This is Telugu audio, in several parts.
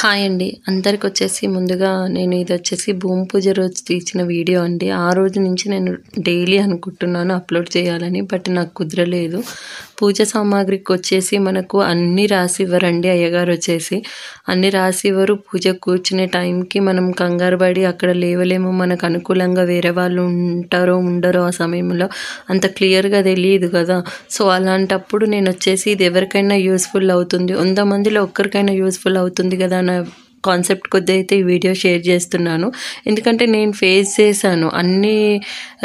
హాయ్ అండి. అందరికొచ్చేసి ముందుగా నేను ఇదొచ్చేసి భూమి పూజ రోజు తీసిన వీడియో అండి. ఆ రోజు నుంచి నేను డైలీ అనుకుంటున్నాను అప్‌లోడ్ చేయాలని. బట్ నాకు కుదరలేదు. పూజ సామాగ్రికొచ్చేసి మనకు అన్నీ రాసివ్వరండి అయ్యగారొచ్చేసి. అన్నీ రాసివ్వరు. పూజకు కూర్చునే టైంకి మనం కంగారు పడి అక్కడ లేవలేము. మనకు అనుకూలంగా వేరే వాళ్ళు ఉంటారో, ఉండరో ఆ సమయంలో అంత క్లియర్‌గా తెలీదు కదా! సో, అలాంటప్పుడు నేనొచ్చేసి ఇది ఎవరికైనా యూజ్‌ఫుల్ అవుతుంది. 100 మందిలో ఒక్కరికైనా యూజ్‌ఫుల్ అవుతుంది కదా! అన్న కాన్సెప్ట్ కొద్దీ అయితే ఈ వీడియో షేర్ చేస్తున్నాను. ఎందుకంటే నేను ఫేస్ చేశాను. అన్నీ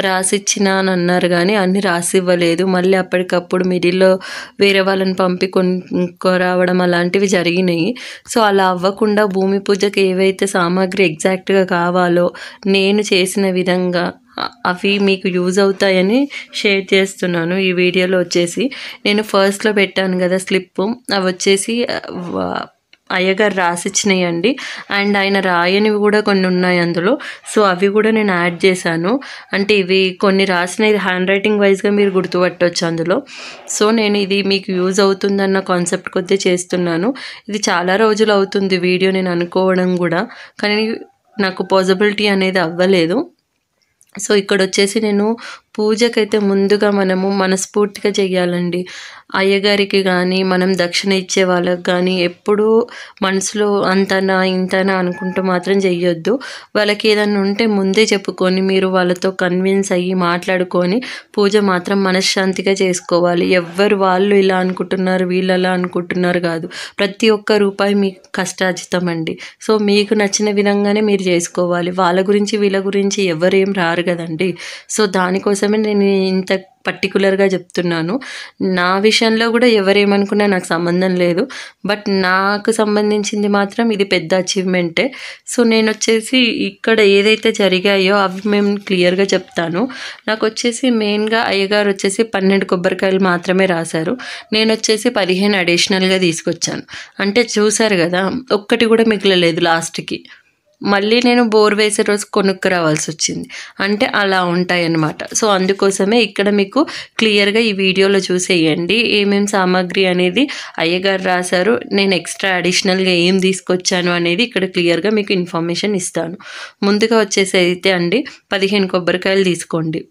రాసిచ్చినా అని అన్నారు గానీ, అన్నీ రాసివ్వలేదు. మళ్ళీ అప్పటికప్పుడు మిడిల్‌లో వేరే వాళ్ళని పంపి కొనుక్కోరావడం అలాంటివి జరిగినాయి. సో, అలా అవ్వకుండా భూమి పూజకి ఏవైతే సామాగ్రి ఎగ్జాక్ట్‌గా కావాలో నేను చేసిన విధంగా అవి మీకు యూజ్ అవుతాయని షేర్ చేస్తున్నాను. ఈ వీడియోలో వచ్చేసి నేను ఫస్ట్‌లో పెట్టాను కదా స్లిప్పు, అవొచ్చేసి అయ్యగారు రాసిచ్చినయండి. అండ్ ఆయన రాయనివి కూడా కొన్ని ఉన్నాయి అందులో. సో, అవి కూడా నేను యాడ్ చేశాను. అంటే ఇవి కొన్ని రాసినవి హ్యాండ్ రైటింగ్ వైస్‌గా మీరు గుర్తుపట్టొచ్చు అందులో. సో, నేను ఇది మీకు యూజ్ అవుతుందన్న కాన్సెప్ట్ కొద్దీ చేస్తున్నాను. ఇది చాలా రోజులు అవుతుంది వీడియో నేను అనుకోవడం కూడా. కానీ నాకు పాసిబిలిటీ అనేది అవ్వలేదు. సో, ఇక్కడొచ్చేసి నేను పూజకైతే ముందుగా మనము మనస్ఫూర్తిగా చెయ్యాలండి. అయ్యగారికి గానీ, మనం దక్షిణ ఇచ్చే వాళ్ళకి గానీ ఎప్పుడూ మనసులో అంతనా, ఇంతనా అనుకుంటూ మాత్రం చెయ్యొద్దు. వాళ్ళకి ఏదన్నా ఉంటే ముందే చెప్పుకొని, మీరు వాళ్ళతో కన్విన్స్ అయ్యి మాట్లాడుకొని పూజ మాత్రం మనశ్శాంతిగా చేసుకోవాలి. ఎవ్వరు వాళ్ళు ఇలా అనుకుంటున్నారు, వీళ్ళు అలా అనుకుంటున్నారు కాదు. ప్రతి ఒక్క రూపాయి మీ కష్టార్జితమండి. సో, మీకు నచ్చిన విధంగానే మీరు చేసుకోవాలి. వాళ్ళ గురించి, వీళ్ళ గురించి ఎవ్వరేం రారు కదండీ! సో, దానికోసమే నేను ఇంత పర్టిక్యులర్‌గా చెప్తున్నాను. నా విషయంలో కూడా ఎవరేమనుకున్నా నాకు సంబంధం లేదు. బట్ నాకు సంబంధించింది మాత్రం ఇది పెద్ద అచీవ్‌మెంటే. సో, నేనొచ్చేసి ఇక్కడ ఏదైతే జరిగాయో అవి మేము క్లియర్‌గా చెప్తాను. నాకొచ్చేసి మెయిన్‌గా అయ్యగారు వచ్చేసి 12 కొబ్బరికాయలు మాత్రమే రాశారు. నేనొచ్చేసి 15 అడిషనల్‌గా తీసుకొచ్చాను. అంటే చూసారు కదా! ఒక్కటి కూడా మిగలలేదు లాస్ట్‌కి. మళ్ళీ నేను బోర్ వేసే రోజు కొనుక్కురావాల్సొచ్చింది. అంటే అలా ఉంటాయన్నమాట. సో, అందుకోసమే ఇక్కడ మీకు క్లియర్‌గా ఈ వీడియోలో చూసేయండి. ఏమేం సామాగ్రి అనేది అయ్యగారు రాశారు. నేను ఎక్స్‌ట్రా అడిషనల్‌గా ఏం తీసుకొచ్చాను అనేది ఇక్కడ క్లియర్‌గా మీకు ఇన్ఫర్మేషన్ ఇస్తాను. ముందుగా వచ్చేసి అయితే అండి 15 కొబ్బరికాయలు తీసుకోండి.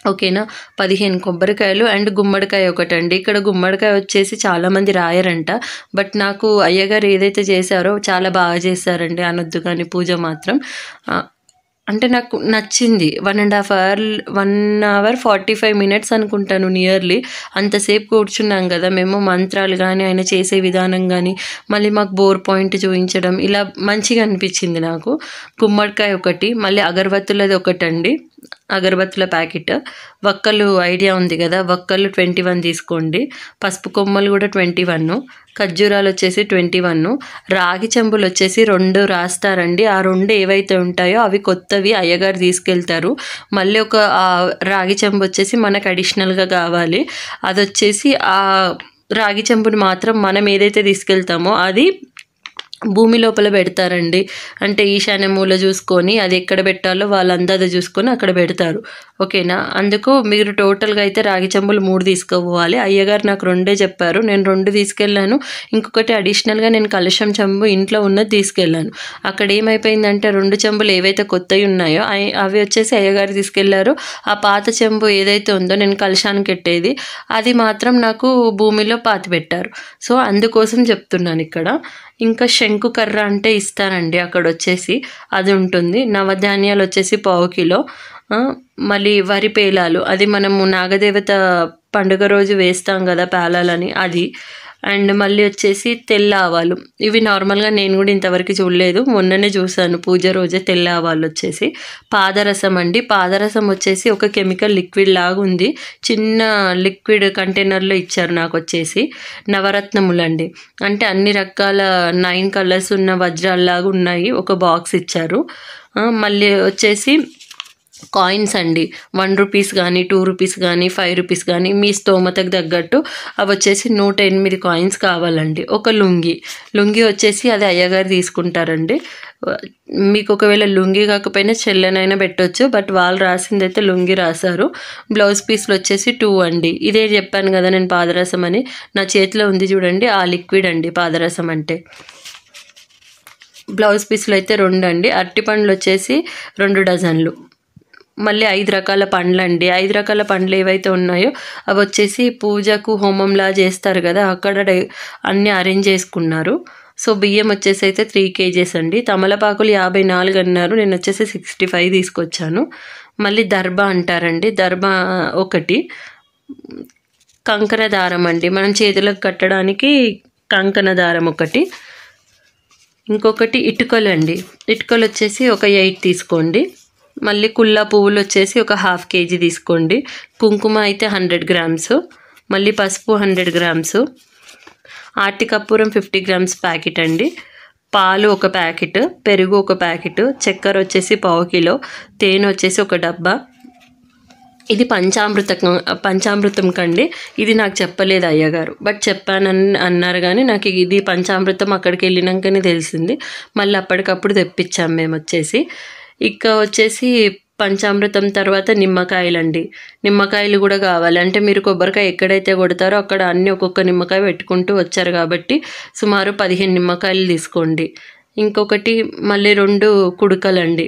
ఓకేనా? 15 కొబ్బరికాయలు అండ్ గుమ్మడికాయ ఒకటండి. ఇక్కడ గుమ్మడికాయ వచ్చేసి చాలామంది రాయరంట. బట్ నాకు అయ్యగారు ఏదైతే చేశారో చాలా బాగా చేశారండి అనొద్దు కానీ పూజ మాత్రం. అంటే నాకు నచ్చింది. 1 అవర్ 45 మినిట్స్ అనుకుంటాను నియర్లీ. అంతసేపు కూర్చున్నాం కదా మేము. మంత్రాలు గానీ, ఆయన చేసే విధానం గానీ, మళ్ళీ మాకు బోర్ పాయింట్ చూయించడం ఇలా మంచిగా అనిపించింది నాకు. గుమ్మడికాయ ఒకటి, మళ్ళీ అగరబత్తులది ఒకటండి. అగరబత్తుల ప్యాకెట్. వక్కలు ఐడియా ఉంది కదా! వక్కలు 21 తీసుకోండి. పసుపు కొమ్మలు కూడా 21. ఖర్జూరాలు వచ్చేసి 21. రాగి చెంబులు వచ్చేసి 2 రాస్తారండి. ఆ 2 ఏవైతే ఉంటాయో అవి కొత్తవి అయ్యగారు తీసుకెళ్తారు. మళ్ళీ ఒక రాగి చెంబు వచ్చేసి మనకు అడిషనల్‌గా కావాలి. అదొచ్చేసి రాగి చెంబుని మాత్రం మనం ఏదైతే తీసుకెళ్తామో అది భూమి లోపల పెడతారండి. అంటే ఈశాన్య మూల చూసుకొని అది ఎక్కడ పెట్టాలో వాళ్ళ అందాజ చూసుకొని అక్కడ పెడతారు. ఓకేనా? అందుకు మీరు టోటల్‌గా అయితే రాగి చెంబులు 3 తీసుకుపోవాలి. అయ్యగారు నాకు 2 చెప్పారు. నేను 2 తీసుకెళ్ళాను. ఇంకొకటి అడిషనల్‌గా నేను కలశం చెంబు ఇంట్లో ఉన్నది తీసుకెళ్ళాను. అక్కడ ఏమైపోయిందంటే 2 చెంబులు ఏవైతే కొత్తవి ఉన్నాయో అవి వచ్చేసి అయ్యగారు తీసుకెళ్లారు. ఆ పాత చెంబు ఏదైతే ఉందో నేను కలశానికి పెట్టేది అది మాత్రం నాకు భూమిలో పాతిపెట్టారు. సో, అందుకోసం చెప్తున్నాను ఇక్కడ. ఇంకా శంకు కర్ర అంటే ఇస్తారండి అక్కడొచ్చేసి. అది ఉంటుంది. నవధాన్యాలు వచ్చేసి పావు కిలో. మళ్ళీ వరి పేలాలు అది మనము నాగదేవత పండుగ రోజు వేస్తాం కదా పేలాలని అది. అండ్ మళ్ళీ వచ్చేసి తెల్ల ఆవాలు. ఇవి నార్మల్‌గా నేను కూడా ఇంతవరకు చూడలేదు. మొన్ననే చూసాను పూజ రోజే తెల్ల ఆవాలు వచ్చేసి. పాదరసం అండి. పాదరసం వచ్చేసి ఒక కెమికల్ లిక్విడ్ లాగా ఉంది. చిన్న లిక్విడ్ కంటైనర్‌లో ఇచ్చారు నాకొచ్చేసి. నవరత్నములండి. అంటే అన్ని రకాల 9 కలర్స్ ఉన్న వజ్రాల్లాగా ఉన్నాయి. ఒక బాక్స్ ఇచ్చారు. మళ్ళీ వచ్చేసి కాయిన్స్ అండి. 1 రూపీస్ గానీ, 2 రూపీస్ గానీ, 5 రూపీస్ గానీ మీ స్తోమతకు తగ్గట్టు అవొచ్చేసి 108 కాయిన్స్ కావాలండి. ఒక లుంగీ వచ్చేసి అది అయ్యగారు తీసుకుంటారండి. మీకు ఒకవేళ లుంగీ కాకపోయినా చెల్లెనైనా పెట్టొచ్చు. బట్ వాళ్ళు రాసిందైతే లుంగీ రాశారు. బ్లౌజ్ పీస్‌లు వచ్చేసి 2 అండి. ఇదే చెప్పాను కదా నేను పాదరసం అని. నా చేతిలో ఉంది చూడండి ఆ లిక్విడ్ అండి పాదరసం అంటే. బ్లౌజ్ పీసులు అయితే 2 అండి. అరటిపండ్లు వచ్చేసి 2 డజన్లు. మళ్ళీ 5 రకాల పండ్లండి. 5 రకాల పండ్లు ఏవైతే ఉన్నాయో అవి వచ్చేసి పూజకు హోమంలా చేస్తారు కదా, అక్కడ అన్నీ అరేంజ్ చేసుకున్నారు. సో బియ్యం వచ్చేసి అయితే 3 kgs అండి. తమలపాకులు 54 అన్నారు, నేను వచ్చేసి 65 తీసుకొచ్చాను. మళ్ళీ దర్భ అంటారండి, దర్భ ఒకటి. కంకణ దారం అండి, మనం చేతులకు కట్టడానికి కంకణ దారం ఒకటి. ఇంకొకటి ఇటుకలు అండి, ఇటుకలు వచ్చేసి ఒక 8 తీసుకోండి. మళ్ళీ కుల్లా పువ్వులు వచ్చేసి ఒక 1/2 kg తీసుకోండి. కుంకుమ అయితే 100 grams. మళ్ళీ పసుపు 100 grams. ఆర్టి కర్పూరం 50 grams ప్యాకెట్ అండి. పాలు ఒక ప్యాకెట్, పెరుగు ఒక ప్యాకెట్, చక్కెర వచ్చేసి 1/4 kg, తేనె వచ్చేసి ఒక డబ్బా. ఇది పంచామృతం కండి. ఇది నాకు చెప్పలేదు అయ్యగారు, బట్ చెప్పానని అన్నారు. కానీ నాకు ఇది పంచామృతం అక్కడికి వెళ్ళినాకనే తెలిసింది. మళ్ళీ అప్పటికప్పుడు తెప్పించాం మేము వచ్చేసి. ఇక వచ్చేసి పంచామృతం తర్వాత నిమ్మకాయలండి. నిమ్మకాయలు కూడా కావాలి. అంటే మీరు కొబ్బరికాయ ఎక్కడైతే కొడతారో అక్కడ అన్ని ఒక్కొక్క నిమ్మకాయ పెట్టుకుంటూ వచ్చారు కాబట్టి సుమారు 15 నిమ్మకాయలు తీసుకోండి. ఇంకొకటి మళ్ళీ 2 కుడుకలండి.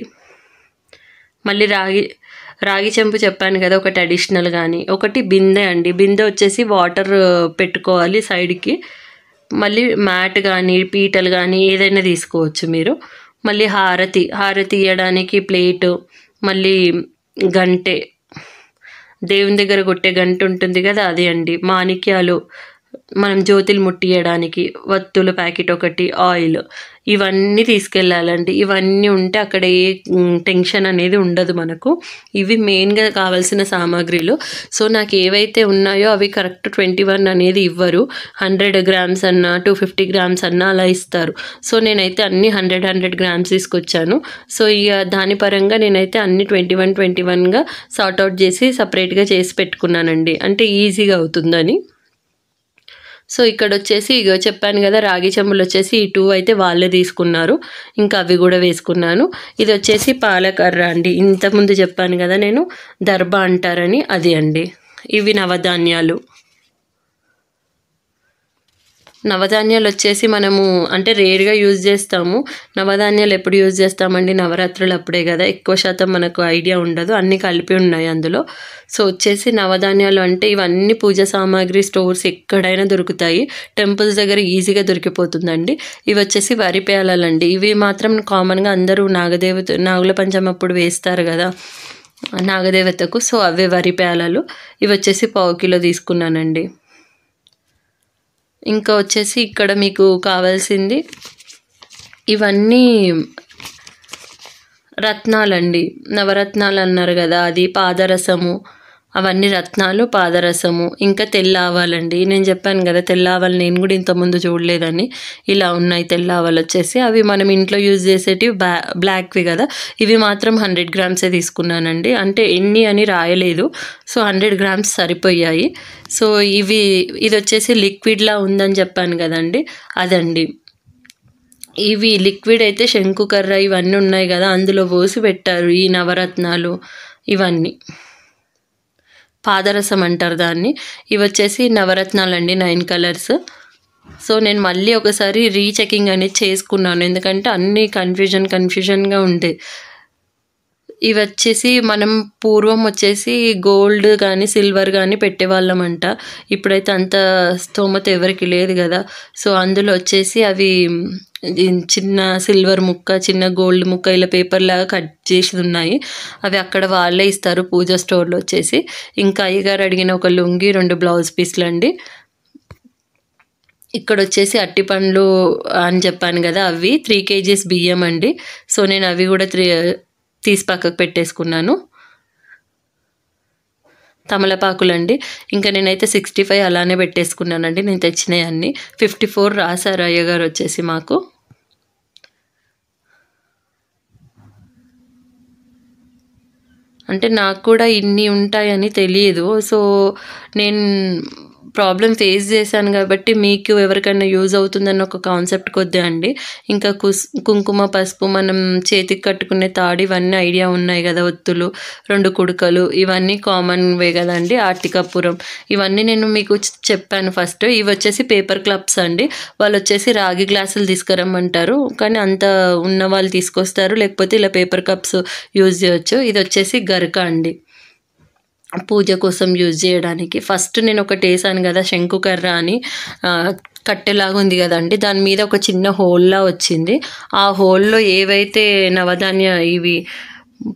మళ్ళీ రాగి చెంపు చెప్పాను కదా ఒకటి అడిషనల్. కానీ ఒకటి బిందె అండి. బిందె వచ్చేసి వాటర్ పెట్టుకోవాలి సైడ్కి. మళ్ళీ మ్యాట్ కానీ పీటలు కానీ ఏదైనా తీసుకోవచ్చు మీరు. మళ్ళీ హారతి ఇవ్వడానికి ప్లేటు, మళ్ళీ గంటె, దేవుని దగ్గర కొట్టే గంట ఉంటుంది కదా అది అండి. మాణిక్యాలు, మనం జ్యోతులు ముట్టియడానికి వత్తుల ప్యాకెట్ ఒకటి, ఆయిల్, ఇవన్నీ తీసుకెళ్ళాలండి. ఇవన్నీ ఉంటే అక్కడ ఏ టెన్షన్ అనేది ఉండదు మనకు. ఇవి మెయిన్గా కావాల్సిన సామాగ్రిలు. సో నాకు ఏవైతే ఉన్నాయో అవి కరెక్ట్ 21 అనేది ఇవ్వరు. 100 grams అన్నా 250 grams అన్నా అలా ఇస్తారు. సో నేనైతే అన్ని 100 grams తీసుకొచ్చాను. సో ఇక దాని పరంగా నేనైతే అన్ని 21గా సార్ట్అవుట్ చేసి సపరేట్గా చేసి పెట్టుకున్నానండి, అంటే ఈజీగా అవుతుందని. సో ఇక్కడ వచ్చేసి ఇగో చెప్పాను కదా రాగి చెంబులు వచ్చేసి ఈ 2 అయితే వాళ్ళే తీసుకున్నారు. ఇంకా అవి కూడా వేసుకున్నాను. ఇది వచ్చేసి పాలకర్ర అండి. ఇంతకుముందు చెప్పాను కదా నేను దర్భ అంటారని, అది అండి. ఇవి నవధాన్యాలు. నవధాన్యాలు వచ్చేసి మనము అంటే రేర్గా యూజ్ చేస్తాము. నవధాన్యాలు ఎప్పుడు యూజ్ చేస్తామండి? నవరాత్రులు అప్పుడే కదా. ఎక్కువ శాతం మనకు ఐడియా ఉండదు, అన్నీ కలిపి ఉన్నాయి అందులో. సో వచ్చేసి నవధాన్యాలు అంటే ఇవన్నీ పూజ సామాగ్రి స్టోర్స్ ఎక్కడైనా దొరుకుతాయి. టెంపుల్స్ దగ్గర ఈజీగా దొరికిపోతుందండి. ఇవి వచ్చేసి వరి పేలాలండి. ఇవి మాత్రం కామన్గా అందరూ నాగుల పంచమి అప్పుడు వేస్తారు కదా నాగదేవతకు. సో అవే వరి పేలాలు. ఇవి వచ్చేసి 1/4 kg తీసుకున్నానండి. ఇంకా వచ్చేసి ఇక్కడ మీకు కావాల్సింది ఇవన్నీ రత్నాలండి. నవరత్నాలు అన్నారు కదా, అది పాదరసము, అవన్నీ రత్నాలు, పాదరసము. ఇంకా తెల్ల ఆవాలండి. నేను చెప్పాను కదా తెల్ల ఆవాలు నేను కూడా ఇంతకుముందు చూడలేదని. ఇలా ఉన్నాయి తెల్ల ఆవాలు వచ్చేసి. అవి మనం ఇంట్లో యూజ్ చేసేటివి బ్లాక్వి కదా. ఇవి మాత్రం 100 grams తీసుకున్నానండి. అంటే ఎన్ని అని రాయలేదు. So 100 grams సరిపోయాయి. సో ఇది వచ్చేసి లిక్విడ్లా ఉందని చెప్పాను కదండి, అదండి. ఇవి లిక్విడ్ అయితే శంకుకర్ర ఇవన్నీ ఉన్నాయి కదా అందులో పోసి పెట్టారు ఈ నవరత్నాలు ఇవన్నీ. పాదరసం అంటారు దాన్ని. ఇవి వచ్చేసి నవరత్నాలండి, 9 కలర్స్. సో నేను మళ్ళీ ఒకసారి రీచెకింగ్ అనేది చేసుకున్నాను, ఎందుకంటే అన్నీ కన్ఫ్యూజన్గా ఉంటాయి. ఇవి వచ్చేసి మనం పూర్వం వచ్చేసి గోల్డ్ కానీ సిల్వర్ కానీ పెట్టేవాళ్ళమంట. ఇప్పుడైతే అంత స్తోమత ఎవరికి లేదు కదా. సో అందులో వచ్చేసి అవి చిన్న సిల్వర్ ముక్క, చిన్న గోల్డ్ ముక్క ఇలా పేపర్ లాగా కట్ చేసి ఉన్నాయి. అవి అక్కడ వాళ్ళే ఇస్తారు పూజ స్టోర్లో వచ్చేసి. ఇంకా అయ్యగారు అడిగిన ఒక లుంగి, 2 బ్లౌజ్ పీస్లు అండి. ఇక్కడ వచ్చేసి అట్టిపండ్లు అని చెప్పాను కదా, అవి 3 kgs బియ్యం అండి. సో నేను అవి కూడా తీసి పక్కకు పెట్టేసుకున్నాను. తమలపాకులండి. ఇంకా నేనైతే 65 అలానే పెట్టేసుకున్నానండి. నేను తెచ్చినవి అన్నీ 54 రాశారు అయ్యగారు వచ్చేసి మాకు. అంటే నాకు కూడా ఇన్ని ఉంటాయని తెలియదు. సో నేను ప్రాబ్లం ఫేస్ చేశాను కాబట్టి మీకు ఎవరికైనా యూజ్ అవుతుందన్న ఒక కాన్సెప్ట్ కొద్దే అండి. ఇంకా కుంకుమ, పసుపు, మనం చేతికి కట్టుకునే తాడు ఇవన్నీ ఐడియా ఉన్నాయి కదా, ఒత్తులు, 2 కుడుకలు ఇవన్నీ కామన్వే కదండి. ఆర్తి కర్పూరం ఇవన్నీ నేను మీకు చెప్పాను ఫస్ట్. ఇవి వచ్చేసి పేపర్ క్లప్స్ అండి. వాళ్ళు వచ్చేసి రాగి గ్లాసులు తీసుకురమ్మంటారు, కానీ అంత ఉన్న వాళ్ళు తీసుకొస్తారు, లేకపోతే ఇలా పేపర్ కప్స్ యూజ్ చేయొచ్చు. ఇది వచ్చేసి గరక అండి, పూజ కోసం యూజ్ చేయడానికి. ఫస్ట్ నేను ఒకటి వేసాను కదా శంకుకర్ర అని, కట్టెలాగా ఉంది కదండి, దాని మీద ఒక చిన్న హోల్లా వచ్చింది. ఆ హోల్లో ఏవైతే నవధాన్య ఇవి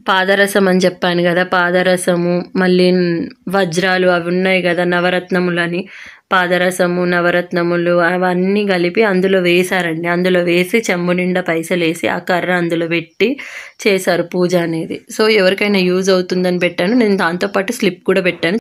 పాదరసం అని చెప్పాను కదా, పాదరసము, మళ్ళీ వజ్రాలు అవి ఉన్నాయి కదా, నవరత్నములని, పాదరసము, నవరత్నములు అవన్నీ కలిపి అందులో వేశారండి. అందులో వేసి చెంబు నిండా పైసలు వేసి ఆ కర్ర అందులో పెట్టి చేశారు పూజ అనేది. సో ఎవరికైనా యూజ్ అవుతుందని పెట్టాను నేను. దాంతోపాటు స్లిప్ కూడా పెట్టాను.